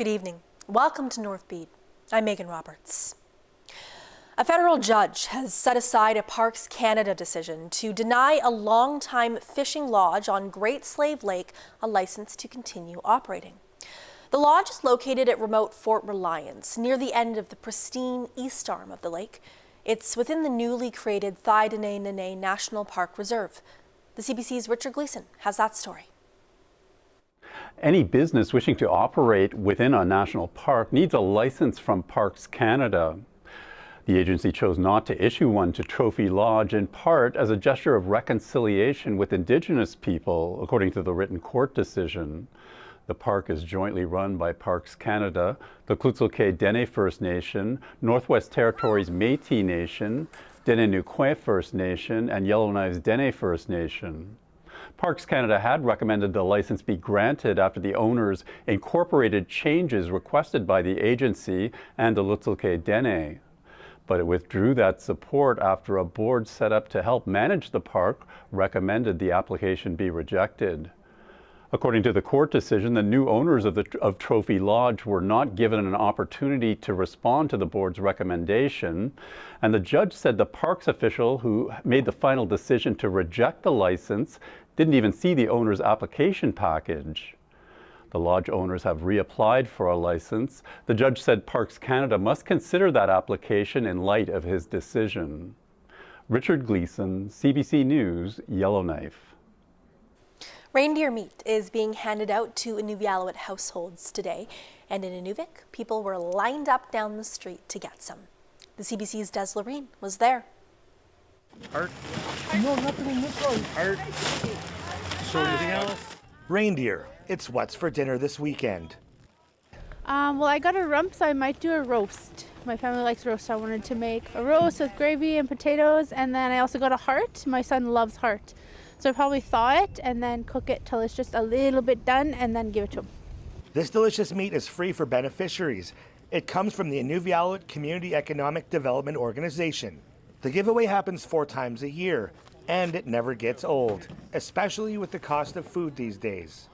Good evening. Welcome to Northbeat. I'm Megan Roberts. A federal judge has set aside a Parks Canada decision to deny a long-time fishing lodge on Great Slave Lake a license to continue operating. The lodge is located at remote Fort Reliance, near the end of the pristine east arm of the lake. It's within the newly created Thai-Dene National Park Reserve. The CBC's Richard Gleason has that story. Any business wishing to operate within a national park needs a license from Parks Canada. The agency chose not to issue one to Trophy Lodge in part as a gesture of reconciliation with Indigenous people, according to the written court decision. The park is jointly run by Parks Canada, the Tl'ot'olke Dene First Nation, Northwest Territories Métis Nation, Dene First Nation, and Yellowknives Dene First Nation. Parks Canada had recommended the license be granted after the owners incorporated changes requested by the agency and the Tl'ot'olke Dene. But it withdrew that support after a board set up to help manage the park recommended the application be rejected. According to the court decision, the new owners of Trophy Lodge were not given an opportunity to respond to the board's recommendation, and the judge said the parks official who made the final decision to reject the license didn't even see the owner's application package. The lodge owners have reapplied for a license. The judge said Parks Canada must consider that application in light of his decision. Richard Gleason, CBC News, Yellowknife. Reindeer meat is being handed out to Inuvialuit households today, and in Inuvik, people were lined up down the street to get some. The CBC's Des Loreen was there. Art? No, nothing in this one. Art? So anything else? Reindeer. It's what's for dinner this weekend. Well, I got a rump, so I might do a roast. My family likes roast, so I wanted to make a roast with gravy and potatoes, and then I also got a heart. My son loves heart. So I probably thaw it and then cook it till it's just a little bit done and then give it to him. This delicious meat is free for beneficiaries. It comes from the Inuvialuit Community Economic Development Organization. The giveaway happens 4 times a year, and it never gets old, especially with the cost of food these days.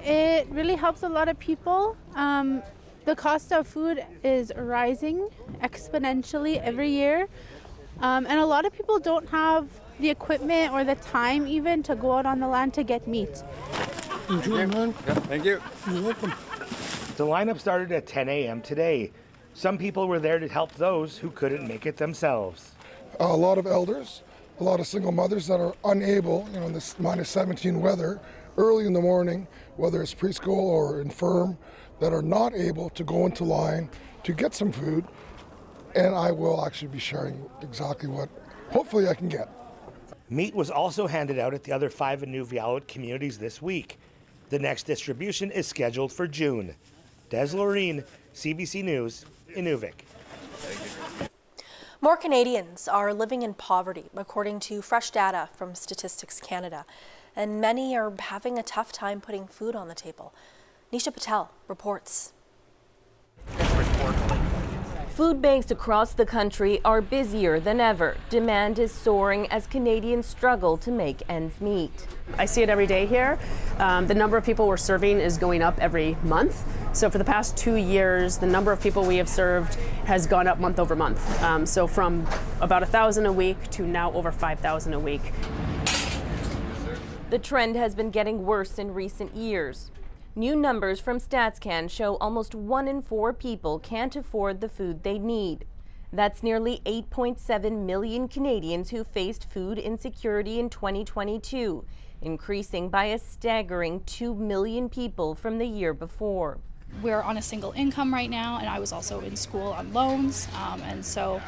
It really helps a lot of people. The cost of food is rising exponentially every year, and a lot of people don't have the equipment or the time even to go out on the land to get meat. Enjoy, man. Yeah, thank you. You're welcome. The lineup started at 10 a.m. today. Some people were there to help those who couldn't make it themselves. A lot of elders, a lot of single mothers that are unable, in this -17 weather, early in the morning, whether it's preschool or infirm, that are not able to go into line to get some food. And I will actually be sharing exactly what hopefully I can get. Meat was also handed out at the other 5 Inuvialuit communities this week. The next distribution is scheduled for June. Des Loreen, CBC News, Inuvik. More Canadians are living in poverty, according to fresh data from Statistics Canada, and many are having a tough time putting food on the table. Nisha Patel reports. Food banks across the country are busier than ever. Demand is soaring as Canadians struggle to make ends meet. I see it every day here. The number of people we're serving is going up every month. So for the past 2 years, the number of people we have served has gone up month over month. So from about 1,000 a week to now over 5,000 a week. The trend has been getting worse in recent years. New numbers from StatsCan show almost 1 in 4 people can't afford the food they need. That's nearly 8.7 million Canadians who faced food insecurity in 2022, increasing by a staggering 2 million people from the year before. We're on a single income right now, and I was also in school on loans, and so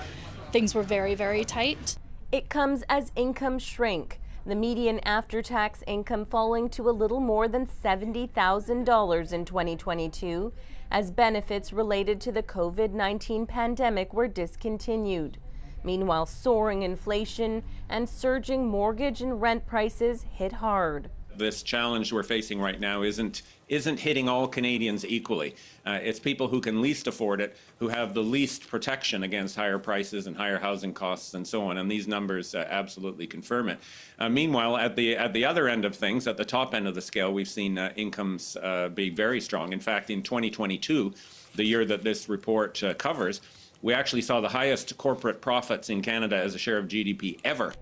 things were very, very tight. It comes as incomes shrink. The median after-tax income falling to a little more than $70,000 in 2022 as benefits related to the COVID-19 pandemic were discontinued. Meanwhile, soaring inflation and surging mortgage and rent prices hit hard. This challenge we're facing right now isn't hitting all Canadians equally. It's people who can least afford it, who have the least protection against higher prices and higher housing costs and so on, and these numbers absolutely confirm it. Meanwhile, at the other end of things, at the top end of the scale, we've seen incomes be very strong. In fact, in 2022, the year that this report covers, we actually saw the highest corporate profits in Canada as a share of GDP ever.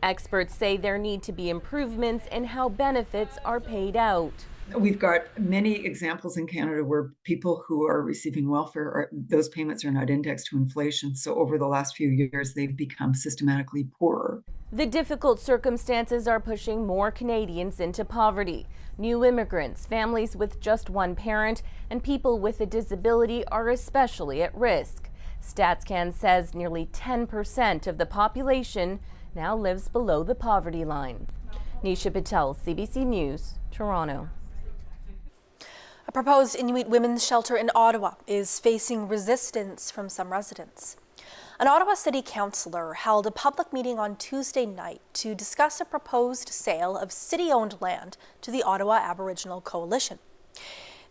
Experts say there need to be improvements in how benefits are paid out. We've got many examples in Canada where people who are receiving welfare, those payments are not indexed to inflation. So over the last few years, they've become systematically poorer. The difficult circumstances are pushing more Canadians into poverty. New immigrants, families with just one parent, and people with a disability are especially at risk. StatsCan says nearly 10% of the population now lives below the poverty line. Nisha Patel, CBC News, Toronto. A proposed Inuit women's shelter in Ottawa is facing resistance from some residents. An Ottawa City Councillor held a public meeting on Tuesday night to discuss a proposed sale of city-owned land to the Ottawa Aboriginal Coalition.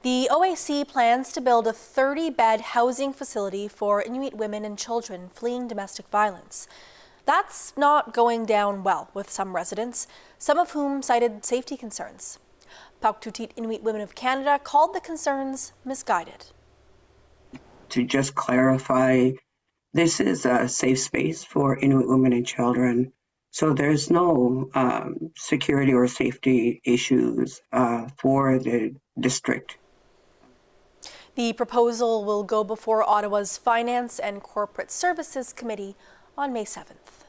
The OAC plans to build a 30-bed housing facility for Inuit women and children fleeing domestic violence. That's not going down well with some residents, some of whom cited safety concerns. Pauktutit Inuit Women of Canada called the concerns misguided. To just clarify, this is a safe space for Inuit women and children, so there's no security or safety issues for the district. The proposal will go before Ottawa's Finance and Corporate Services Committee on May 7th.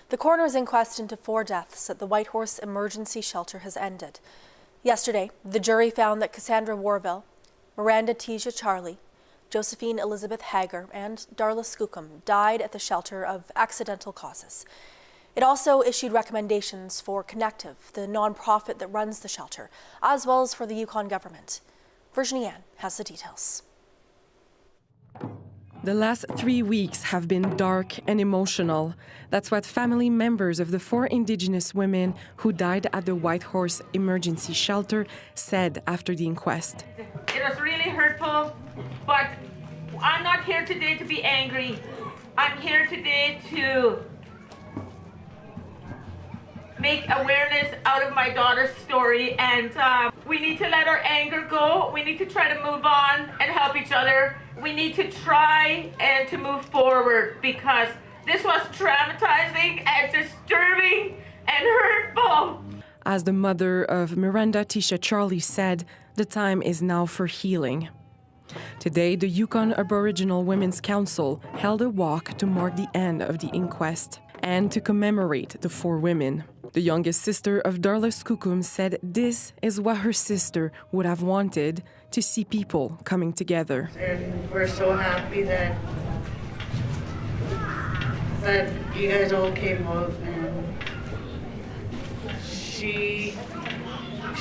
The coroner's inquest into 4 deaths at the Whitehorse Emergency Shelter has ended. Yesterday, the jury found that Cassandra Warville, Miranda Tisha Charlie, Josephine Elizabeth Hager, and Darla Skookum died at the shelter of accidental causes. It also issued recommendations for Connective, the nonprofit that runs the shelter, as well as for the Yukon government. Virginie Ann has the details. The last 3 weeks have been dark and emotional. That's what family members of the 4 Indigenous women who died at the Whitehorse Emergency Shelter said after the inquest. It was really hurtful, but I'm not here today to be angry. I'm here today to make awareness out of my daughter's story, and we need to let our anger go. We need to try to move on and help each other. We need to try and to move forward because this was traumatizing and disturbing and hurtful. As the mother of Miranda Tisha Charlie said, the time is now for healing. Today, the Yukon Aboriginal Women's Council held a walk to mark the end of the inquest and to commemorate the 4 women. The youngest sister of Darla Skookum said this is what her sister would have wanted, to see people coming together. And we're so happy that you guys all came out, and she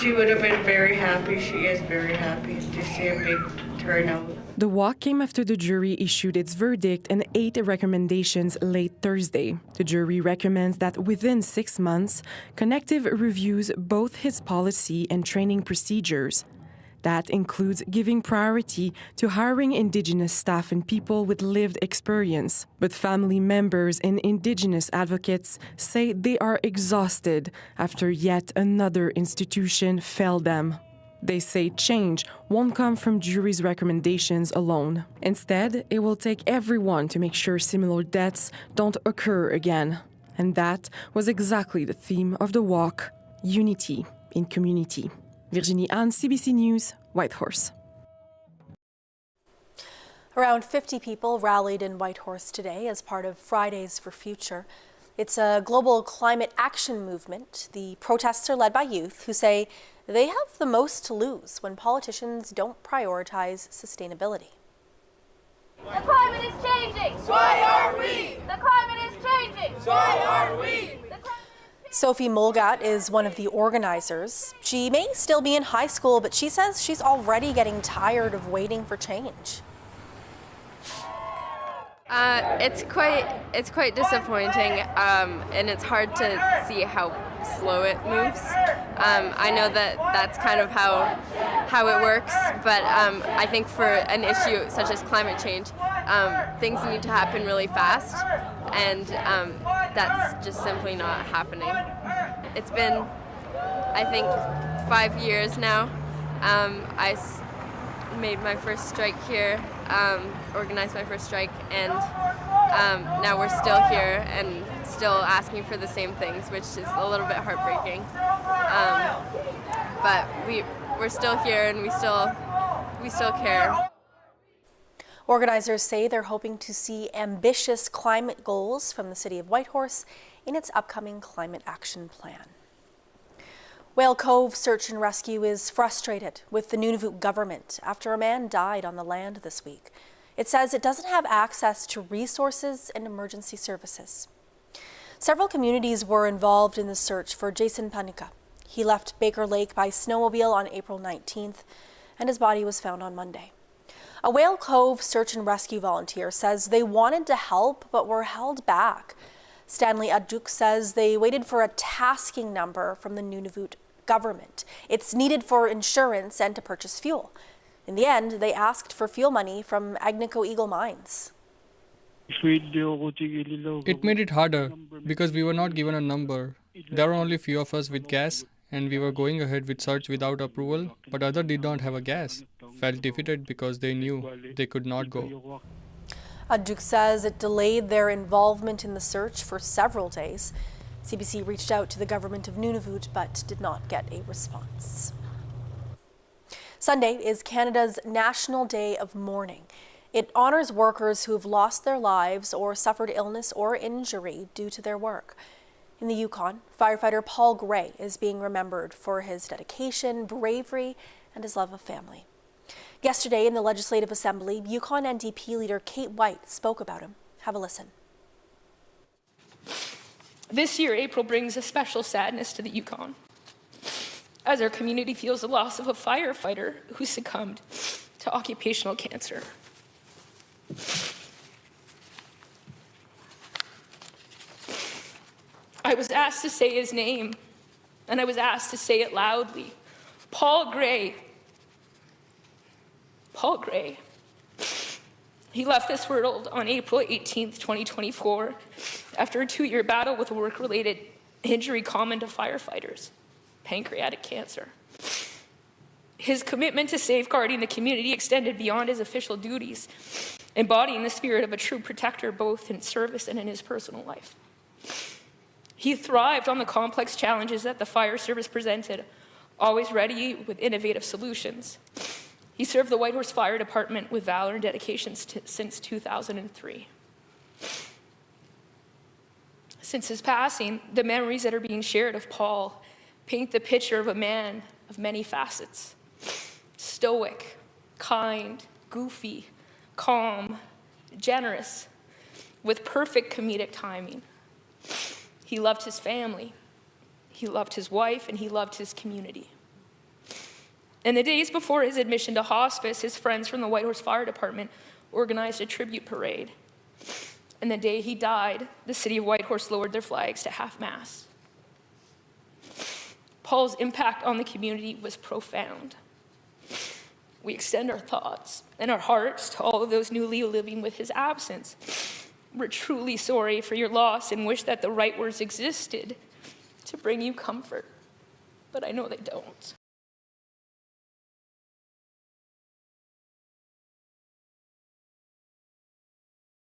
would have been very happy. She is very happy to see a big turnout. The walk came after the jury issued its verdict and 8 recommendations late Thursday. The jury recommends that within 6 months, Connective reviews both his policy and training procedures. That includes giving priority to hiring Indigenous staff and people with lived experience. But family members and Indigenous advocates say they are exhausted after yet another institution failed them. They say change won't come from jury's recommendations alone. Instead, it will take everyone to make sure similar deaths don't occur again. And that was exactly the theme of the walk, unity in community. Virginie Ann, CBC News, Whitehorse. Around 50 people rallied in Whitehorse today as part of Fridays for Future. It's a global climate action movement. The protests are led by youth who say they have the most to lose when politicians don't prioritize sustainability. The climate is changing. So are we. The climate is changing. So are we. Sophie Mulgat is one of the organizers. She may still be in high school, but she says she's already getting tired of waiting for change. It's quite disappointing, and it's hard to see how slow it moves. I know that that's kind of how it works, but I think for an issue such as climate change, things need to happen really fast, and that's just simply not happening. It's been, I think, 5 years now. I made my first strike here, organized my first strike, and now we're still here and still asking for the same things, which is a little bit heartbreaking. But we're still here and we still care. Organizers say they're hoping to see ambitious climate goals from the City of Whitehorse in its upcoming Climate Action Plan. Whale Cove Search and Rescue is frustrated with the Nunavut government after a man died on the land this week. It says it doesn't have access to resources and emergency services. Several communities were involved in the search for Jason Panika. He left Baker Lake by snowmobile on April 19th, and his body was found on Monday. A Whale Cove Search and Rescue volunteer says they wanted to help but were held back. Stanley Adjuk says they waited for a tasking number from the Nunavut government. It's needed for insurance and to purchase fuel. In the end, they asked for fuel money from Agnico Eagle Mines. It made it harder because we were not given a number. There were only few of us with gas, and we were going ahead with search without approval, but others did not have a gas. Felt defeated because they knew they could not go. Adjuk says it delayed their involvement in the search for several days. CBC reached out to the government of Nunavut but did not get a response. Sunday is Canada's National Day of Mourning. It honors workers who have lost their lives or suffered illness or injury due to their work. In the Yukon, firefighter Paul Gray is being remembered for his dedication, bravery, and his love of family. Yesterday in the Legislative Assembly, Yukon NDP leader Kate White spoke about him. Have a listen. This year, April brings a special sadness to the Yukon, as our community feels the loss of a firefighter who succumbed to occupational cancer. I was asked to say his name, and I was asked to say it loudly. Paul Gray. Paul Gray. He left this world on April 18th, 2024, after a 2-year battle with a work-related injury common to firefighters, pancreatic cancer. His commitment to safeguarding the community extended beyond his official duties, embodying the spirit of a true protector both in service and in his personal life. He thrived on the complex challenges that the fire service presented, always ready with innovative solutions. He served the Whitehorse Fire Department with valor and dedication since 2003. Since his passing, the memories that are being shared of Paul paint the picture of a man of many facets. Stoic, kind, goofy, calm, generous, with perfect comedic timing. He loved his family, he loved his wife, and he loved his community. In the days before his admission to hospice, his friends from the Whitehorse Fire Department organized a tribute parade. And the day he died, the city of Whitehorse lowered their flags to half-mast. Paul's impact on the community was profound. We extend our thoughts and our hearts to all of those newly living with his absence. We're truly sorry for your loss and wish that the right words existed to bring you comfort, but I know they don't.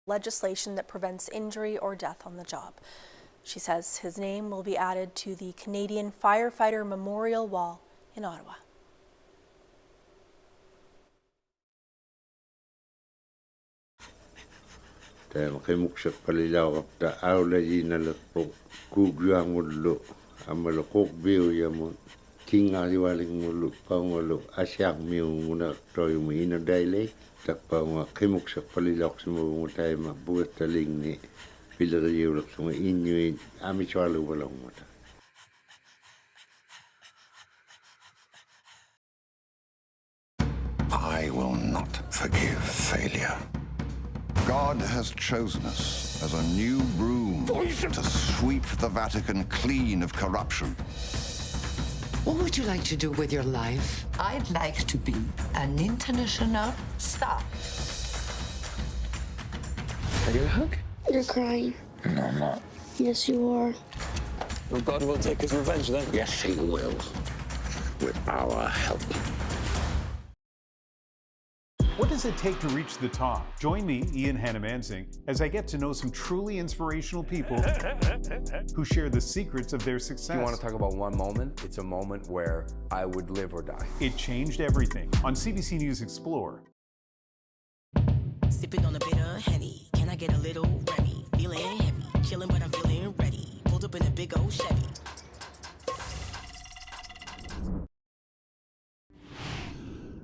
Legislation that prevents injury or death on the job. She says his name will be added to the Canadian Firefighter Memorial Wall in Ottawa. Takpa kemuk sa palilok sa mga tayo mabuhat taling ni pilariulok sa mga Inuit amiswalo walang mata. I will not forgive failure. God has chosen us as a new broom to sweep the Vatican clean of corruption. What would you like to do with your life? I'd like to be an international star. Are you a hug? You're crying. No, I'm not. Yes, you are. Well, God will take his revenge then. Yes, he will. With our help. What does it take to reach the top? Join me, Ian Hannah-Mansing, as I get to know some truly inspirational people who share the secrets of their success. If you want to talk about one moment, it's a moment where I would live or die. It changed everything on CBC News Explore. Sipping on a bit of Henny, can I get a little Remy? Feeling heavy, chilling but I'm feeling ready. Pulled up in a big old Chevy.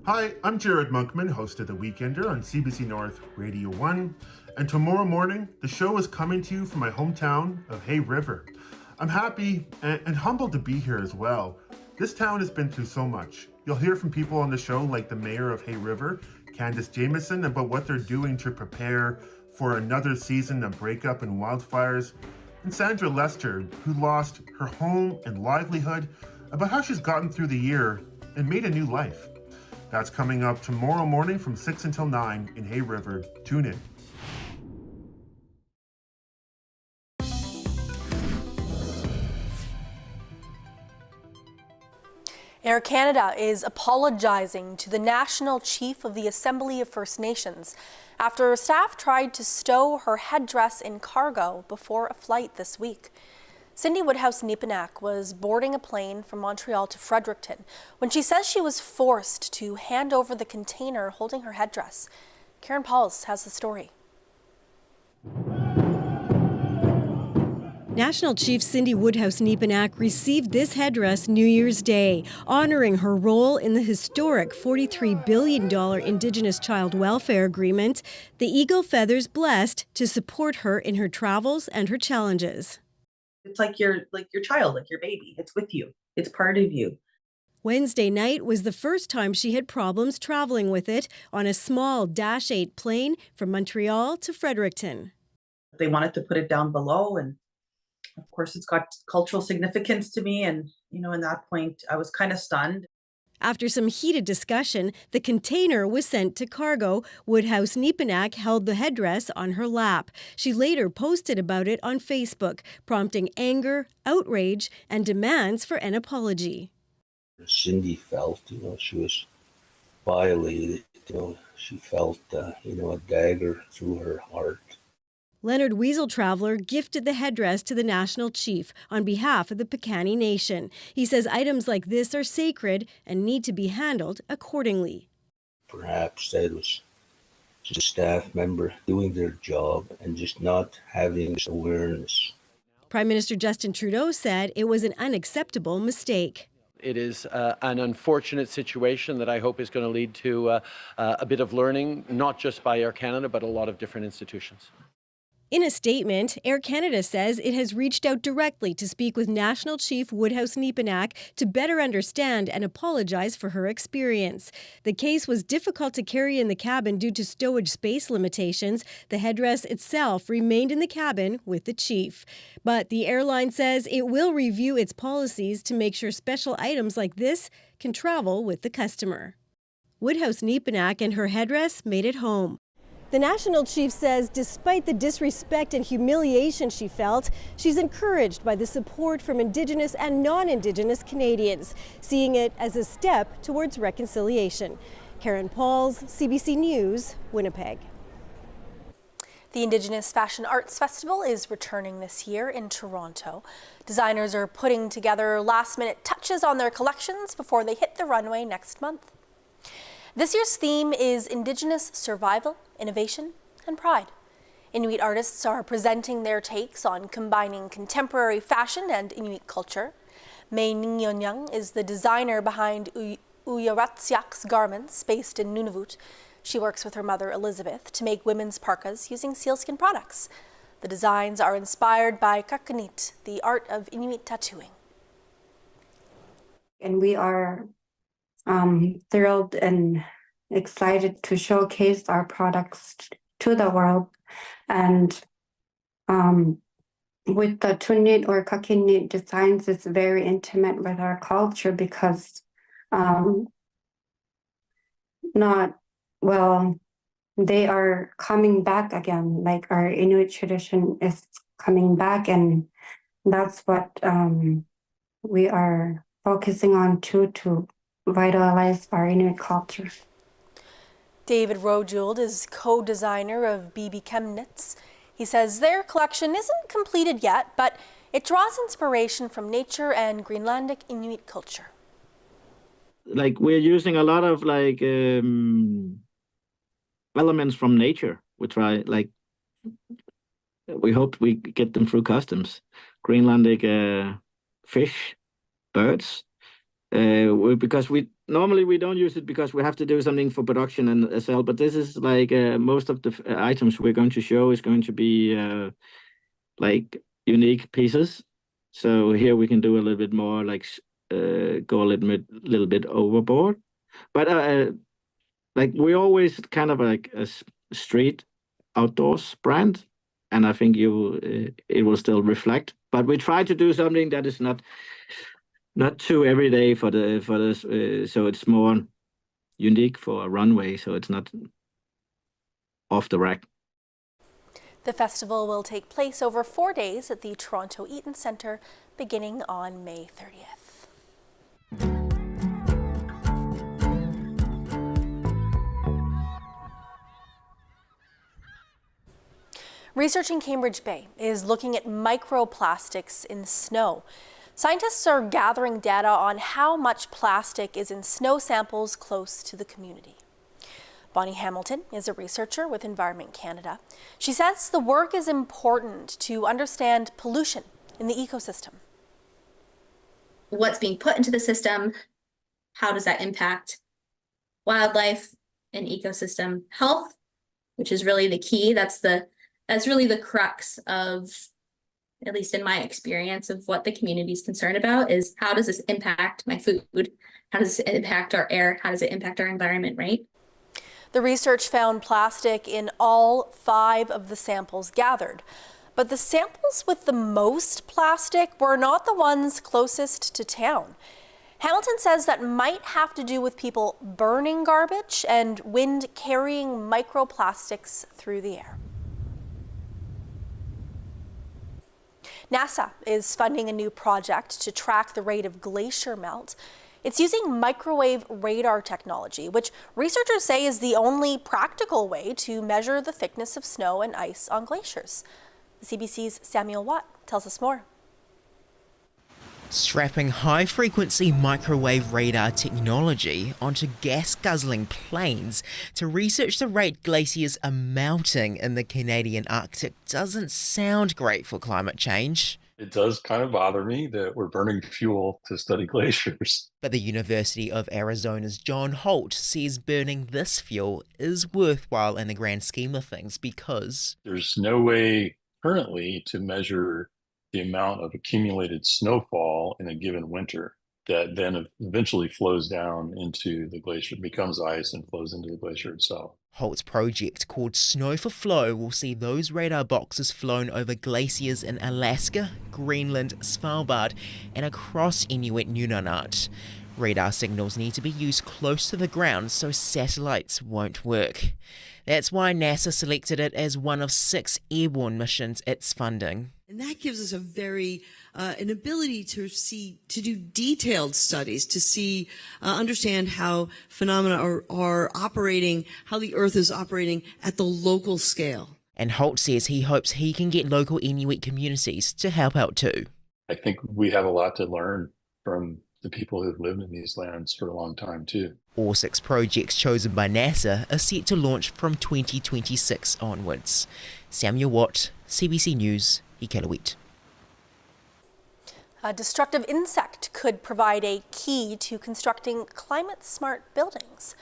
Hi, I'm Jared Monkman, host of The Weekender on CBC North Radio 1. And tomorrow morning, the show is coming to you from my hometown of Hay River. I'm happy and humbled to be here as well. This town has been through so much. You'll hear from people on the show like the mayor of Hay River, Candace Jameson, about what they're doing to prepare for another season of breakup and wildfires, and Sandra Lester, who lost her home and livelihood, about how she's gotten through the year and made a new life. That's coming up tomorrow morning from 6 until 9 in Hay River. Tune in. Air Canada is apologizing to the National Chief of the Assembly of First Nations after staff tried to stow her headdress in cargo before a flight this week. Cindy Woodhouse-Nepenak was boarding a plane from Montreal to Fredericton when she says she was forced to hand over the container holding her headdress. Karen Pauls has the story. National Chief Cindy Woodhouse-Nepenak received this headdress New Year's Day, honoring her role in the historic $43 billion Indigenous Child Welfare Agreement. The eagle feathers blessed to support her in her travels and her challenges. It's like your child, like your baby. It's with you. It's part of you. Wednesday night was the first time she had problems traveling with it on a small Dash 8 plane from Montreal to Fredericton. They wanted to put it down below, and of course it's got cultural significance to me, and in that point I was kind of stunned. After some heated discussion, the container was sent to cargo. Woodhouse-Nepenak held the headdress on her lap. She later posted about it on Facebook, prompting anger, outrage, and demands for an apology. Cindy felt, she was violated. She felt, a dagger through her heart. Leonard Weasel Traveler gifted the headdress to the National Chief on behalf of the Piikani Nation. He says items like this are sacred and need to be handled accordingly. Perhaps that was just a staff member doing their job and just not having this awareness. Prime Minister Justin Trudeau said it was an unacceptable mistake. It is an unfortunate situation that I hope is going to lead to a bit of learning, not just by Air Canada, but a lot of different institutions. In a statement, Air Canada says it has reached out directly to speak with National Chief Woodhouse-Nepenak to better understand and apologize for her experience. The case was difficult to carry in the cabin due to stowage space limitations. The headdress itself remained in the cabin with the chief. But the airline says it will review its policies to make sure special items like this can travel with the customer. Woodhouse-Nepenak and her headdress made it home. The National Chief says despite the disrespect and humiliation she felt, she's encouraged by the support from Indigenous and non-Indigenous Canadians, seeing it as a step towards reconciliation. Karen Pauls, CBC News, Winnipeg. The Indigenous Fashion Arts Festival is returning this year in Toronto. Designers are putting together last-minute touches on their collections before they hit the runway next month. This year's theme is Indigenous survival, innovation, and pride. Inuit artists are presenting their takes on combining contemporary fashion and Inuit culture. May Ningyonyang is the designer behind Uyaratsiak's garments based in Nunavut. She works with her mother, Elizabeth, to make women's parkas using sealskin products. The designs are inspired by kakanit, the art of Inuit tattooing. And we are thrilled and excited to showcase our products to the world. And With the tunit or kakinit designs, it's very intimate with our culture because not well, they are coming back again. Like our Inuit tradition is coming back, and that's what we are focusing on too, to vitalize our Inuit culture. David Rojuld is co-designer of BB Chemnitz. He says their collection isn't completed yet, but it draws inspiration from nature and Greenlandic Inuit culture. Like we're using a lot of elements from nature. We hope we get them through customs. Greenlandic fish, birds. Because we normally don't use it because we have to do something for production and sell. But this is like most of the items we're going to show is going to be like unique pieces. So here we can do a little bit more, like go a little bit overboard. But like we're always kind of like a street outdoors brand, and I think it will still reflect. But we try to do something that is not too everyday for this, so it's more unique for a runway, so it's not off the rack. The festival will take place over 4 days at the Toronto Eaton Centre, beginning on May 30th. Research in Cambridge Bay is looking at microplastics in snow. Scientists are gathering data on how much plastic is in snow samples close to the community. Bonnie Hamilton is a researcher with Environment Canada. She says the work is important to understand pollution in the ecosystem. What's being put into the system, how does that impact wildlife and ecosystem health, which is really the key. That's really the crux of, at least in my experience, of what the community is concerned about is how does this impact my food? How does it impact our air? How does it impact our environment, right? The research found plastic in all 5 of the samples gathered. But the samples with the most plastic were not the ones closest to town. Hamilton says that might have to do with people burning garbage and wind carrying microplastics through the air. NASA is funding a new project to track the rate of glacier melt. It's using microwave radar technology, which researchers say is the only practical way to measure the thickness of snow and ice on glaciers. CBC's Samuel Watt tells us more. Strapping high-frequency microwave radar technology onto gas-guzzling planes to research the rate glaciers are melting in the Canadian Arctic doesn't sound great for climate change. It does kind of bother me that we're burning fuel to study glaciers. But the University of Arizona's John Holt says burning this fuel is worthwhile in the grand scheme of things because there's no way currently to measure the amount of accumulated snowfall in a given winter that then eventually flows down into the glacier, becomes ice and flows into the glacier itself. Holt's project called Snow for Flow will see those radar boxes flown over glaciers in Alaska, Greenland, Svalbard, and across Inuit Nunanat. Radar signals need to be used close to the ground so satellites won't work. That's why NASA selected it as one of 6 airborne missions it's funding. And that gives us an ability to do detailed studies, to understand how phenomena are operating, how the Earth is operating at the local scale. And Holt says he hopes he can get local Inuit communities to help out too. I think we have a lot to learn from the people who've lived in these lands for a long time too. All 6 projects chosen by NASA are set to launch from 2026 onwards. Samuel Watt, CBC News, Iqaluit. A destructive insect could provide a key to constructing climate-smart buildings.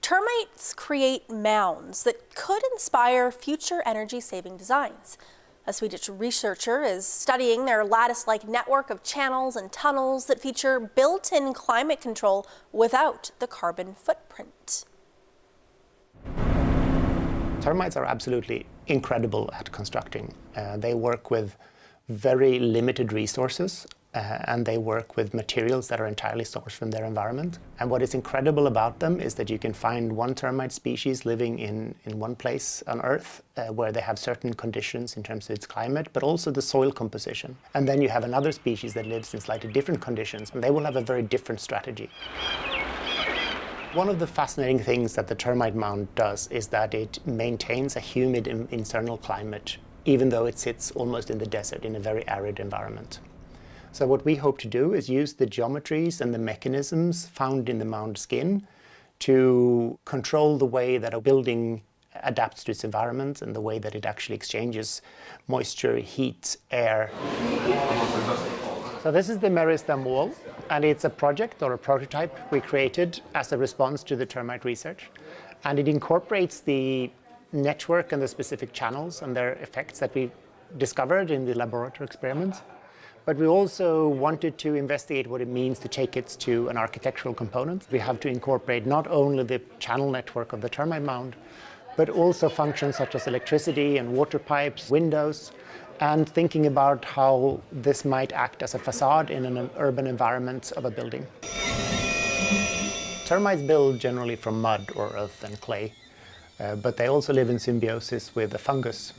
Termites create mounds that could inspire future energy-saving designs. A Swedish researcher is studying their lattice-like network of channels and tunnels that feature built-in climate control without the carbon footprint. Termites are absolutely incredible at constructing. They work with very limited resources, and they work with materials that are entirely sourced from their environment. And what is incredible about them is that you can find one termite species living in one place on Earth where they have certain conditions in terms of its climate, but also the soil composition. And then you have another species that lives in slightly different conditions, and they will have a very different strategy. One of the fascinating things that the termite mound does is that it maintains a humid internal climate, even though it sits almost in the desert in a very arid environment. So what we hope to do is use the geometries and the mechanisms found in the mound skin to control the way that a building adapts to its environment and the way that it actually exchanges moisture, heat, air. So this is the Meristem wall, and it's a project or a prototype we created as a response to the termite research. And it incorporates the network and the specific channels and their effects that we discovered in the laboratory experiments. But we also wanted to investigate what it means to take it to an architectural component. We have to incorporate not only the channel network of the termite mound, but also functions such as electricity and water pipes, windows, and thinking about how this might act as a facade in an urban environment of a building. Termites build generally from mud or earth and clay, but they also live in symbiosis with a fungus.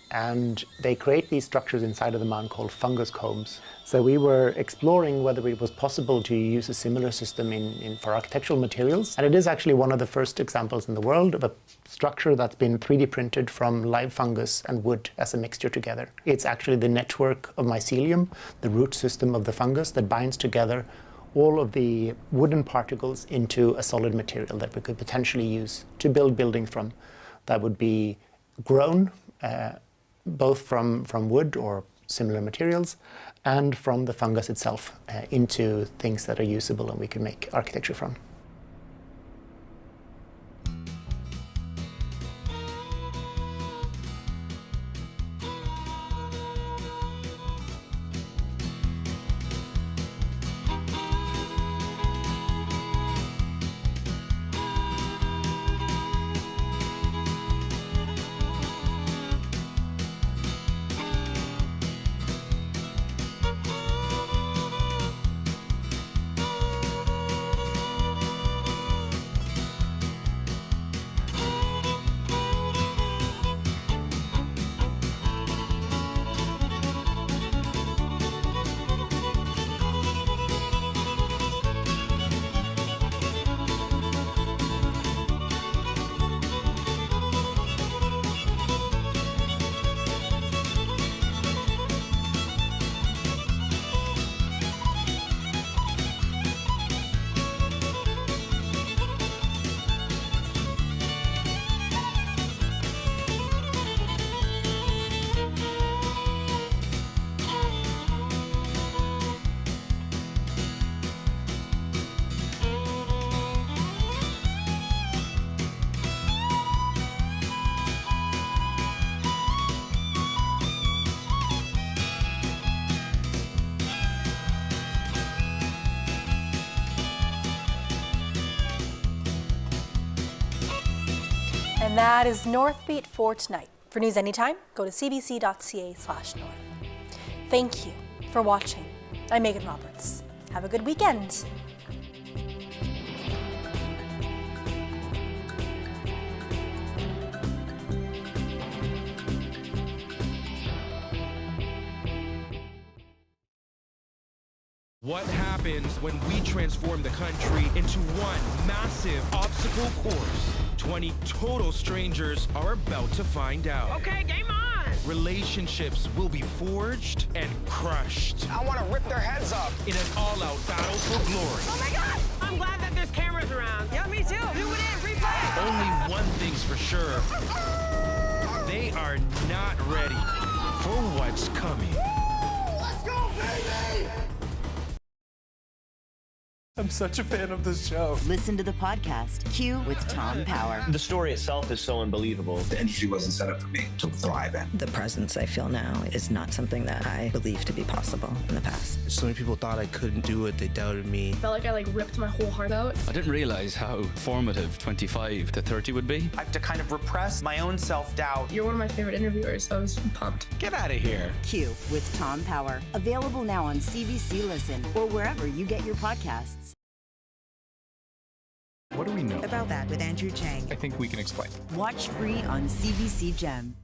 And they create these structures inside of the mound called fungus combs. So we were exploring whether it was possible to use a similar system for architectural materials. And it is actually one of the first examples in the world of a structure that's been 3D printed from live fungus and wood as a mixture together. It's actually the network of mycelium, the root system of the fungus, that binds together all of the wooden particles into a solid material that we could potentially use to build buildings from. That would be grown both from wood or similar materials and from the fungus itself into things that are usable and we can make architecture from. And that is Northbeat for tonight. For news anytime, go to cbc.ca/north. Thank you for watching. I'm Megan Roberts. Have a good weekend. What happens when we transform the country into one massive obstacle course? 20 total strangers are about to find out. Okay, game on! Relationships will be forged and crushed. I want to rip their heads up. In an all-out battle for glory. Oh my God! I'm glad that there's cameras around. Yeah, me too. Do it in, replay. Only one thing's for sure. They are not ready for what's coming. Let's go, baby! I'm such a fan of this show. Listen to the podcast Q with Tom Power. The story itself is so unbelievable. The industry wasn't set up for me to thrive in. The presence I feel now is not something that I believed to be possible in the past. So many people thought I couldn't do it. They doubted me. Felt like I ripped my whole heart out. I didn't realize how formative 25 to 30 would be. I have to kind of repress my own self-doubt. You're one of my favorite interviewers, so I was pumped. Get out of here. Q with Tom Power. Available now on CBC Listen or wherever you get your podcasts. What do we know About that with Andrew Chang. I think we can explain. Watch free on CBC Gem.